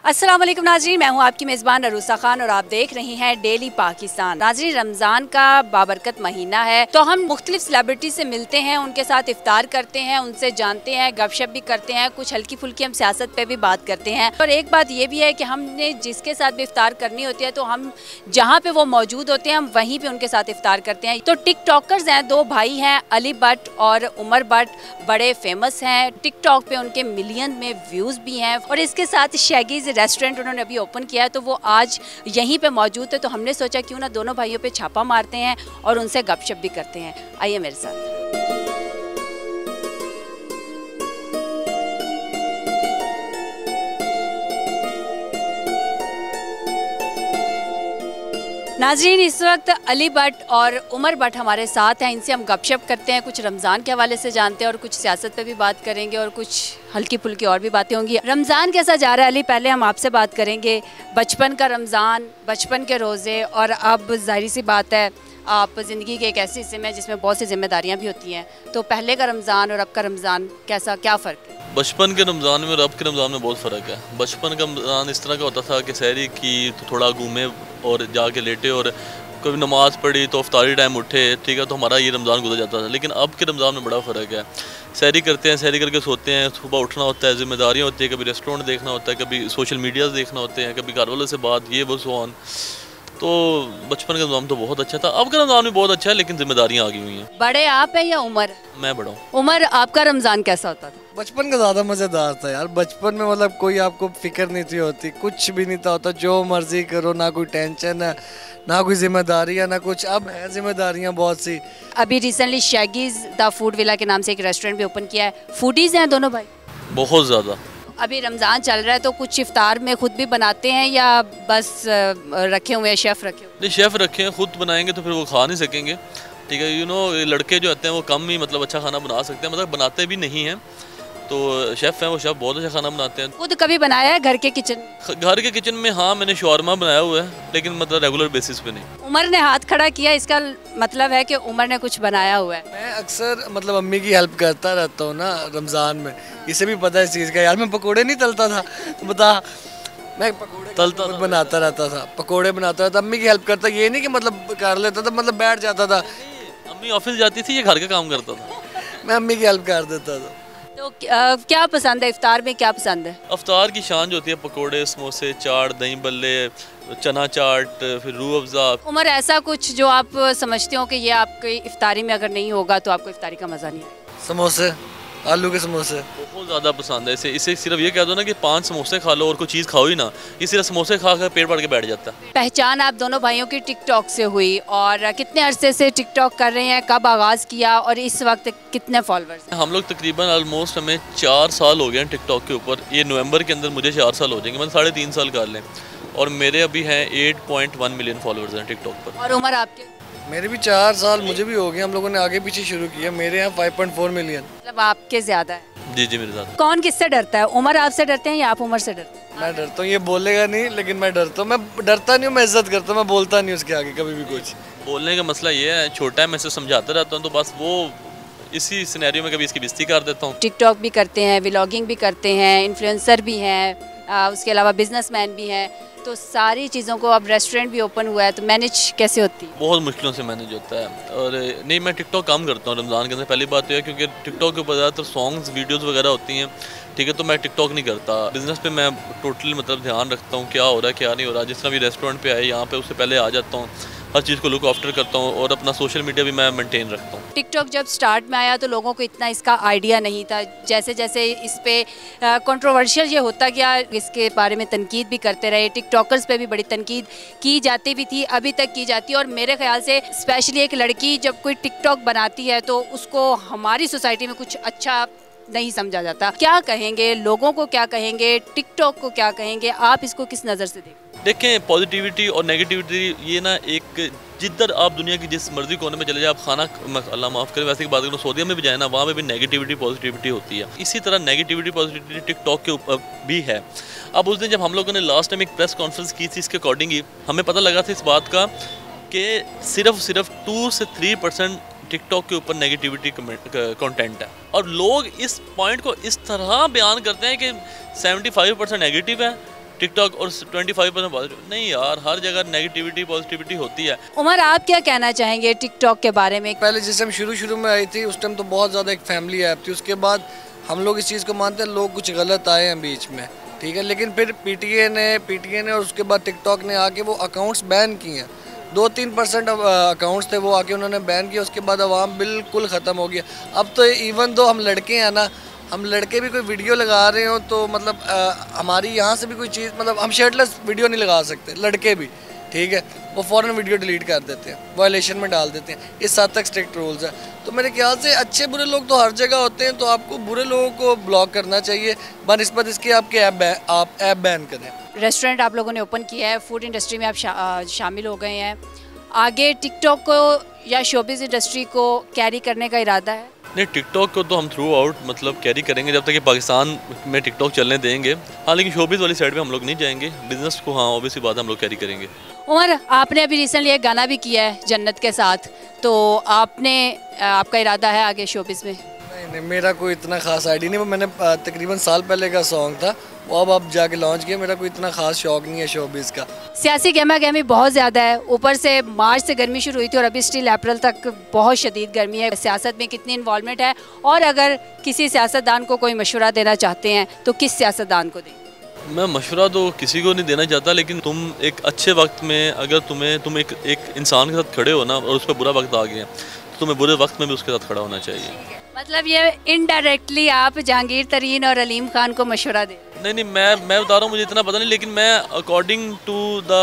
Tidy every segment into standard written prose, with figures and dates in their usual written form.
अस्सलाम वालेकुम नाज़रीन, मैं हूं आपकी मेज़बान अरूसा खान और आप देख रही हैं डेली पाकिस्तान। नाज़रीन, रमज़ान का बाबरकत महीना है तो हम मुख्तलिफ सेलिब्रिटी से मिलते हैं, उनके साथ इफ्तार करते हैं, उनसे जानते हैं, गपशप भी करते हैं, कुछ हल्की फुल्की हम सियासत पे भी बात करते हैं। और एक बात ये भी है कि हमने जिसके साथ भी इफ्तार करनी होती है तो हम जहाँ पे वो मौजूद होते हैं हम वहीं पर उनके साथ इफ्तार करते हैं। तो टिकटॉकर्स हैं, दो भाई हैं, अली भट्ट और उमर भट्ट, बड़े फेमस हैं। टिकटॉक पे उनके मिलियन में व्यूज़ भी हैं और इसके साथ शैगीज़ रेस्टोरेंट उन्होंने अभी ओपन किया है तो वो आज यहीं पे मौजूद है। तो हमने सोचा क्यों ना दोनों भाइयों पे छापा मारते हैं और उनसे गपशप भी करते हैं। आइए मेरे साथ। नाज़रीन, इस वक्त अली भट्ट और उमर भट्ट हमारे साथ हैं, इनसे हम गपशप करते हैं, कुछ रमज़ान के हवाले से जानते हैं और कुछ सियासत पे भी बात करेंगे और कुछ हल्की फुल्की और भी बातें होंगी। रमज़ान कैसा जा रहा है अली? पहले हम आपसे बात करेंगे, बचपन का रमज़ान, बचपन के रोज़े और अब जाहिर सी बात है आप ज़िंदगी के एक ऐसे हिस्से में जिसमें बहुत सी जिम्मेदारियाँ भी होती हैं, तो पहले का रमज़ान और अब का रमज़ान कैसा, क्या फ़र्क है? बचपन के रमज़ान में और अब के रमज़ान में बहुत फ़र्क है। बचपन का रमज़ान इस तरह का होता था कि सहरी की तो थोड़ा घूमे और जाके लेटे और कभी नमाज़ पढ़ी तो इफ्तारी टाइम उठे, ठीक है, तो हमारा ये रमज़ान गुजर जाता था। लेकिन अब के रमज़ान में बड़ा फ़र्क है। सहरी करते हैं, सहरी करके सोते हैं, सुबह उठना होता है, ज़िम्मेदारियाँ होती है, कभी रेस्टोरेंट देखना होता है, कभी सोशल मीडियाज़ देखना होते हैं, कभी घर वालों से बात, ये वो सो ऑन। तो बचपन का रमज़ान तो बहुत अच्छा था। अब का रमज़ान भी बहुत अच्छा है लेकिन जिम्मेदारियाँ आ गई हुई हैं। बड़े आप हैं या उमर? मैं बड़ा हूँ। उमर, आपका रमज़ान कैसा होता था? बचपन का ज़्यादा मज़ेदार था यार। बचपन में मतलब कोई आपको फिक्र नहीं थी होती, कुछ भी नहीं था होता, जो मर्जी करो, ना कोई टेंशन है, ना कोई जिम्मेदारियाँ, ना कुछ। अब है जिम्मेदारियाँ बहुत सी। अभी रिसेंटली शैगीज़ द फूड विला के नाम से एक रेस्टोरेंट भी ओपन किया है। फूडीज़ हैं दोनों भाई? बहुत ज़्यादा। अभी रमज़ान चल रहा है तो कुछ इफ्तार में खुद भी बनाते हैं या बस रखे हुए हैं, शेफ़ रखे हुए? नहीं, शेफ़ रखे हैं, खुद बनाएंगे तो फिर वो खा नहीं सकेंगे, ठीक है। लड़के जो होते हैं वो कम ही मतलब अच्छा खाना बना सकते हैं, मतलब बनाते भी नहीं हैं। तो शेफ़ हैं, वो शेफ़ बहुत अच्छा खाना बनाते हैं। खुद कभी बनाया है घर के किचन? घर के किचन में हाँ, मैंने शौरमा बनाया हुआ है, लेकिन मतलब रेगुलर बेसिस पे नहीं। उमर ने हाथ खड़ा किया, इसका मतलब है कि उमर ने कुछ बनाया हुआ है। मैं अक्सर मतलब अम्मी की हेल्प करता रहता हूँ ना रमज़ान में, इसे भी पता है इस चीज़ का। यार मैं पकोड़े नहीं तलता था, तो बता, मैं पकोड़े तलता बनाता रहता था, पकोड़े बनाता रहता, अम्मी की हेल्प करता। ये नहीं कि मतलब कर लेता था, मतलब बैठ जाता था। अम्मी ऑफिस जाती थी, ये घर का काम करता था, मैं अम्मी की हेल्प कर देता था। तो क्या पसंद है इफ्तार में, क्या पसंद है? अफ्तार की शान जो होती है, पकोड़े, समोसे, चाट, दही बल्ले, चना चाट, फिर रूह अफ़ज़ा। उमर, ऐसा कुछ जो आप समझते हो कि ये आपकी इफ्तारी में अगर नहीं होगा तो आपको इफ्तारी का मज़ा नहीं आएगा? समोसे, आलू के समोसे बहुत ज़्यादा पसंद है। इसे सिर्फ ये कह दो ना कि 5 समोसे खा लो और कोई चीज़ खाओ ही ना, ये सिर्फ समोसे खा कर पेट भर के बैठ जाता है। पहचान आप दोनों भाइयों की टिकटॉक से हुई और कितने अरसे से टिकटॉक कर रहे हैं, कब आगाज़ किया और इस वक्त कितने फॉलोअर्स? हम लोग तकरीबन ऑलमोस्ट हमें 4 साल हो गए हैं टिकटॉक के ऊपर। ये नवंबर के अंदर मुझे 4 साल हो जाएंगे, मतलब 3.5 साल कर लें। और मेरे अभी हैं 8.1 मिलियन फॉलोअर्स हैं टिकटॉक पर। और उमर आपके? मेरे भी 4 साल मुझे भी हो गए, हम लोगों ने आगे पीछे शुरू किया। मेरे यहाँ 5.4 मिलियन। मतलब आपके ज़्यादा है? जी जी, मेरे साथ। कौन किससे डरता है? उमर आपसे डरते हैं या आप उमर से डरते हैं? मैं डरता हूँ, ये बोलेगा नहीं लेकिन मैं डरता हूँ। मैं डरता नहीं हूँ, मैं इज्जत करता हूँ, मैं बोलता नहीं उसके आगे कभी भी कुछ। बोलने का मसला ये है, छोटा है, मैं इसे समझाता रहता हूँ, तो बस वो इसी सिनेरियो में कभी इसकी बेइज्जती कर देता हूँ। टिकटॉक भी करते हैं, व्लॉगिंग भी करते हैं, इन्फ्लुएंसर भी हैं, उसके अलावा बिजनेसमैन भी हैं, तो सारी चीज़ों को अब रेस्टोरेंट भी ओपन हुआ है, तो मैनेज कैसे होती है? बहुत मुश्किलों से मैनेज होता है। और नहीं, मैं टिकटॉक काम करता हूँ रमज़ान के अंदर। पहली बात तो है क्योंकि टिकटॉक के ऊपर ज़्यादातर सॉन्ग्स, वीडियोज़ वगैरह होती हैं, ठीक है, तो मैं टिकटॉक नहीं करता। बिज़नेस पे मैं टोटली मतलब ध्यान रखता हूँ क्या हो रहा है क्या नहीं हो रहा। जिस तरह भी रेस्टोरेंट पे आए यहाँ पे, उससे पहले आ जाता हूँ, हर चीज़ को लुक आफ्टर करता हूँ और अपना सोशल मीडिया भी मैं मेंटेन रखता हूँ। टिकटॉक जब स्टार्ट में आया तो लोगों को इतना इसका आइडिया नहीं था। जैसे जैसे इस पे कंट्रोवर्शियल ये होता गया, इसके बारे में तनकीद भी करते रहे, टिकटॉकर्स पे भी बड़ी तनकीद की जाती भी थी, अभी तक की जाती है। और मेरे ख्याल से स्पेशली एक लड़की जब कोई टिकटॉक बनाती है तो उसको हमारी सोसाइटी में कुछ अच्छा नहीं समझा जाता। क्या कहेंगे, लोगों को क्या कहेंगे, टिकटॉक को क्या कहेंगे, आप इसको किस नज़र से देखें? पॉजिटिविटी और नेगेटिविटी ये ना, एक जिधर आप दुनिया की जिस मर्जी कोने में चले जाए, आप खाना, अल्लाह माफ़ करे वैसे की बात करूँ, सऊदीया में भी जाए ना, वहाँ पे भी नेगेटिविटी पॉजिटिविटी होती है। इसी तरह नेगेटिविटी पॉजिटिविटी टिकटॉक के ऊपर भी है। अब उस दिन जब हम लोगों ने लास्ट टाइम एक प्रेस कॉन्फ्रेंस की थी, इसके अकॉर्डिंग ही हमें पता लगा था इस बात का कि सिर्फ 2 से 3% टिकटॉक के ऊपर नेगेटिविटी कंटेंट है। और लोग इस पॉइंट को इस तरह बयान करते हैं कि 75% नेगेटिव है, टिकटॉक और 25% पॉजिटिव नहीं यार, हर जगह नेगेटिविटी पॉजिटिविटी होती है। उमर, आप क्या कहना चाहेंगे टिकटॉक के बारे में? पहले जिस टाइम शुरू में आई थी उस टाइम तो बहुत ज़्यादा एक फैमिली ऐप थी, उसके बाद हम लोग इस चीज़ को मानते हैं लोग कुछ गलत आए हैं बीच में, ठीक है, लेकिन फिर पीटीए ने और उसके बाद टिकटॉक ने आके वो अकाउंट्स बैन किए हैं। 2-3% अकाउंट्स थे वो आके उन्होंने बैन किया, उसके बाद अवाम बिल्कुल ख़त्म हो गया। अब तो इवन दो हम लड़के हैं ना, हम लड़के भी कोई वीडियो लगा रहे हो तो मतलब हमारी यहाँ से भी कोई चीज़, मतलब हम शर्टलेस वीडियो नहीं लगा सकते, लड़के भी, ठीक है, वो फ़ौरन वीडियो डिलीट कर देते हैं, वायलेशन में डाल देते हैं। इस हद तक स्ट्रिक्ट रूल्स है। तो मेरे ख्याल से अच्छे बुरे लोग तो हर जगह होते हैं, तो आपको बुरे लोगों को ब्लॉक करना चाहिए बनिस्बत इसके आपके आप ऐप बैन करें। रेस्टोरेंट आप लोगों ने ओपन किया है, फूड इंडस्ट्री में आप शामिल हो गए हैं, आगे टिकटॉक को या शोबिज़ इंडस्ट्री को कैरी करने का इरादा है? नहीं, टिकटॉक को तो हम थ्रू आउट मतलब कैरी करेंगे जब तक कि पाकिस्तान में टिकटॉक चलने देंगे। हाँ, लेकिन शोबिज़ वाली साइड पे हम लोग नहीं जाएंगे, बिजनेस को हाँ ऑब्वियसली बात हम लोग कैरी करेंगे। उमर, आपने अभी रिसेंटली एक गाना भी किया है जन्नत के साथ, तो आपका इरादा है आगे शोबिज़ में? नहीं, मेरा कोई इतना ख़ास आइडिया नहीं, वो मैंने तकरीबन साल पहले का सॉन्ग था, वो अब जाके लॉन्च किया। मेरा कोई इतना ख़ास शौक नहीं है शोबिज़ का। सियासी गहमा गहमी बहुत ज़्यादा है, ऊपर से मार्च से गर्मी शुरू हुई थी और अभी स्टिल अप्रैल तक बहुत शदीद गर्मी है। सियासत में कितनी इन्वॉल्वमेंट है, और अगर किसी सियासतदान को कोई मशवरा देना चाहते हैं तो किस सियासतदान को दें? मैं मशवरा तो किसी को नहीं देना चाहता, लेकिन तुम एक अच्छे वक्त में अगर तुम एक इंसान के साथ खड़े हो ना और उस पर बुरा वक्त आ गया तो तुम्हें बुरे वक्त में भी उसके साथ खड़ा होना चाहिए। मतलब ये इनडायरेक्टली आप जहांगीर तरीन और अलीम खान को मशवरा दें? नहीं, मैं बता रहा हूँ, मुझे इतना पता नहीं, लेकिन मैं अकॉर्डिंग टू द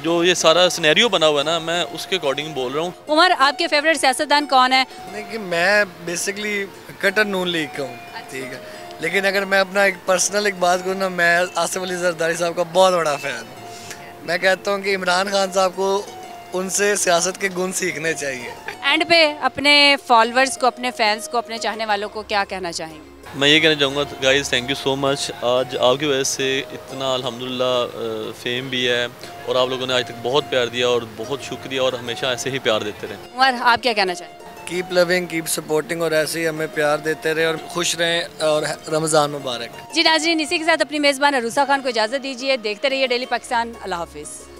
जो ये सारा सिनेरियो बना हुआ है ना, मैं उसके अकॉर्डिंग बोल रहा हूँ। उमर, आपके फेवरेट सियासतदान कौन है? देखिए, मैं बेसिकली कट्टर नून लीग का हूँ, ठीक है, लेकिन अगर मैं अपना एक पर्सनल एक बात करूँ ना, मैं आसिफ अली जरदारी साहब का बहुत बड़ा फ़ैन हूँ। मैं कहता हूँ कि इमरान खान साहब को उनसे सियासत के गुण सीखने चाहिए। एंड पे अपने फॉलोअर्स को, अपने फैंस को, अपने चाहने वालों को क्या कहना चाहेंगे? मैं ये कहना चाहूँगा guys, thank you so much. आज आपकी वजह से इतना अल्हम्दुलिल्लाह फेम भी है और आप लोगों ने आज तक बहुत प्यार दिया, और बहुत शुक्रिया, और हमेशा ऐसे ही प्यार देते रहें। उमर, आप क्या कहना चाहेंगे? कीप लविंग, कीप सपोर्टिंग, और ऐसे ही हमें प्यार देते रहे और खुश रहें, और रमज़ान मुबारक। जी नाज़रीन, इसी के साथ अपनी मेज़बान अरूसा खान को इजाज़त दीजिए। देखते रहिए डेली पाकिस्तान। अल्लाह हाफिज़।